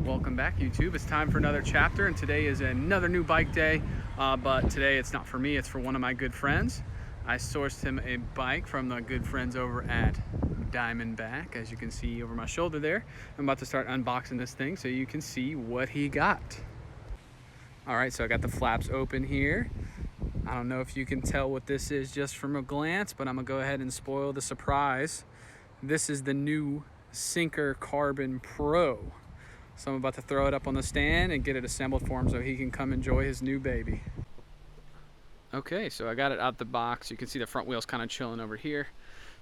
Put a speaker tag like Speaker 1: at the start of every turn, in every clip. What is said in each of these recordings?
Speaker 1: Welcome back, YouTube. It's time for another chapter, and today is another new bike day, but today it's not for me, it's for one of my good friends. I sourced him a bike from the good friends over at Diamondback, as you can see over my shoulder there. I'm about to start unboxing this thing so you can see what he got. All right, so I got the flaps open here. I don't know if you can tell what this is just from a glance, but I'm gonna go ahead and spoil the surprise. This is the new Sinker Carbon Pro. So I'm about to throw it up on the stand and get it assembled for him so he can come enjoy his new baby. Okay, so I got it out the box. You can see the front wheel's kind of chilling over here.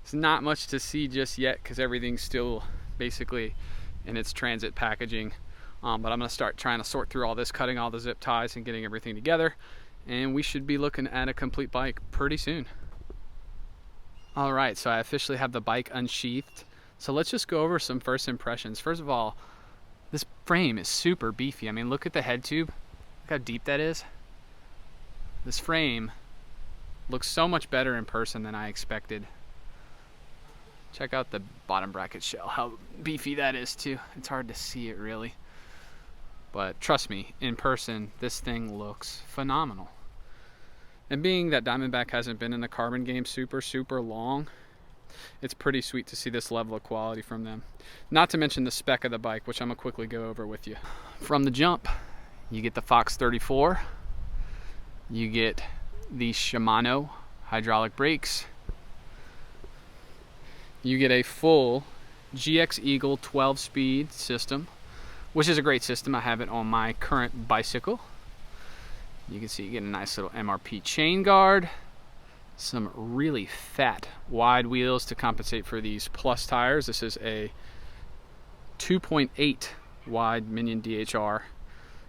Speaker 1: It's not much to see just yet because everything's still basically in its transit packaging. But I'm gonna start trying to sort through all this, cutting all the zip ties and getting everything together. And we should be looking at a complete bike pretty soon. All right, so I officially have the bike unsheathed. So let's just go over some first impressions. First of all, this frame is super beefy. I mean, look at the head tube. Look how deep that is. This frame looks so much better in person than I expected. Check out the bottom bracket shell, how beefy that is too. It's hard to see it really. But trust me, in person, this thing looks phenomenal. And being that Diamondback hasn't been in the carbon game super long, it's pretty sweet to see this level of quality from them. Not to mention the spec of the bike, which I'm gonna quickly go over with you. From the jump, you get the Fox 34, you get the Shimano hydraulic brakes, you get a full GX Eagle 12-speed system, which is a great system. I have it on my current bicycle. You can see you get a nice little MRP chain guard, some really fat wide wheels to compensate for these plus tires. This is a 2.8 wide Minion DHR.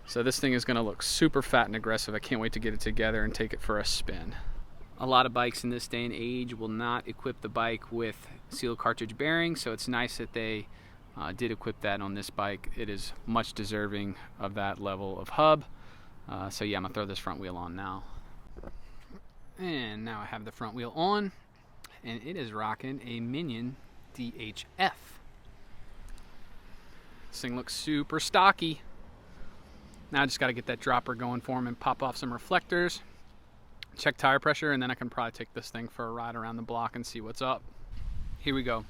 Speaker 1: So this thing is going to look super fat and aggressive. I can't wait to get it together and take it for a spin. A lot of bikes in this day and age will not equip the bike with sealed cartridge bearings, so it's nice that they did equip that on this bike. It is much deserving of that level of hub. So yeah, I'm going to throw this front wheel on now. And now I have the front wheel on, and it is rocking a Minion DHF. This thing looks super stocky. Now I just got to get that dropper going for him and pop off some reflectors, check tire pressure, and then I can probably take this thing for a ride around the block and see what's up. Here we go.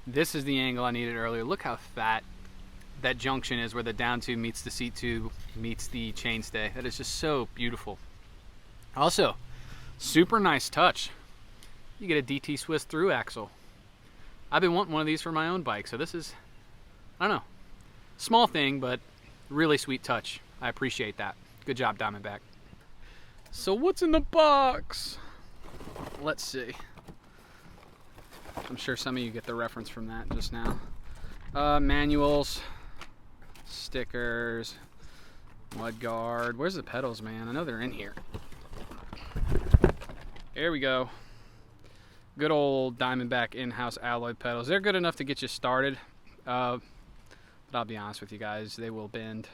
Speaker 1: This is the angle I needed earlier. Look how fat that junction is where the down tube meets the seat tube meets the chainstay. That is just so beautiful. Also, super nice touch. You get a DT Swiss through axle. I've been wanting one of these for my own bike, so this is, I don't know, small thing, but really sweet touch. I appreciate that. Good job, Diamondback. So what's in the box? Let's see. I'm sure some of you get the reference from that just now. Manuals, stickers, mud guard. Where's the pedals, man? I know they're in here. There we go. Good old Diamondback in-house alloy pedals. They're good enough to get you started, but I'll be honest with you guys, they will bend.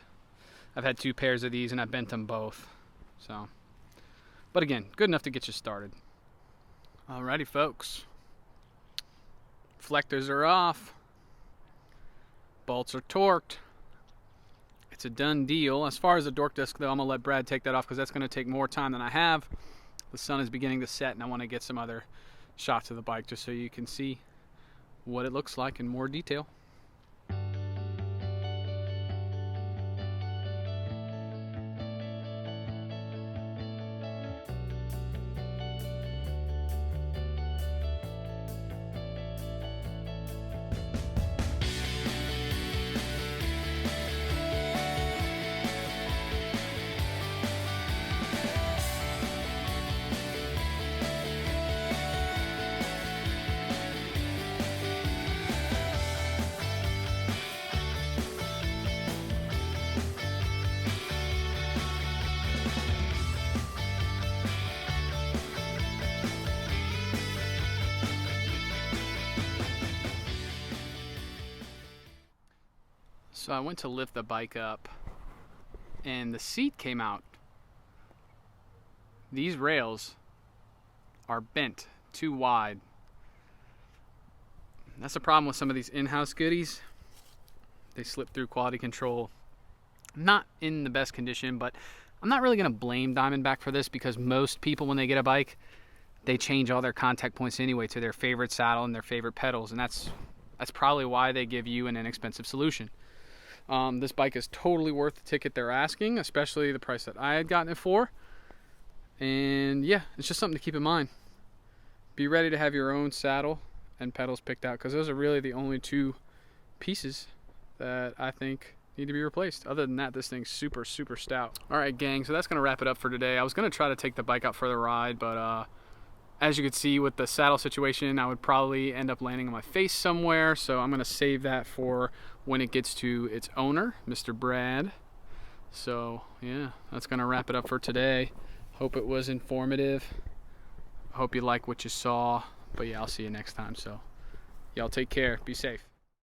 Speaker 1: I've had 2 pairs of these and I bent them both. So, but again, good enough to get you started. Alrighty, folks. Reflectors are off. Bolts are torqued. It's a done deal. As far as the dork disc though, I'm gonna let Brad take that off because that's gonna take more time than I have. The sun is beginning to set and I want to get some other shots of the bike just so you can see what it looks like in more detail. So I went to lift the bike up and the seat came out. These rails are bent too wide. That's the problem with some of these in-house goodies. They slipped through quality control. Not in the best condition, but I'm not really going to blame Diamondback for this, because most people, when they get a bike, they change all their contact points anyway to their favorite saddle and their favorite pedals, and that's probably why they give you an inexpensive solution. This bike is totally worth the ticket they're asking, especially the price that I had gotten it for. And yeah, it's just something to keep in mind. Be ready to have your own saddle and pedals picked out, because those are really the only two pieces that I think need to be replaced. Other than that, this thing's super stout. All right, gang, so that's gonna wrap it up for today. I was gonna try to take the bike out for the ride, but as you can see with the saddle situation, I would probably end up landing on my face somewhere, so I'm gonna save that for when it gets to its owner, Mr. Brad. So yeah, that's gonna wrap it up for today. Hope it was informative. Hope you like what you saw, but yeah, I'll see you next time. So y'all take care, be safe.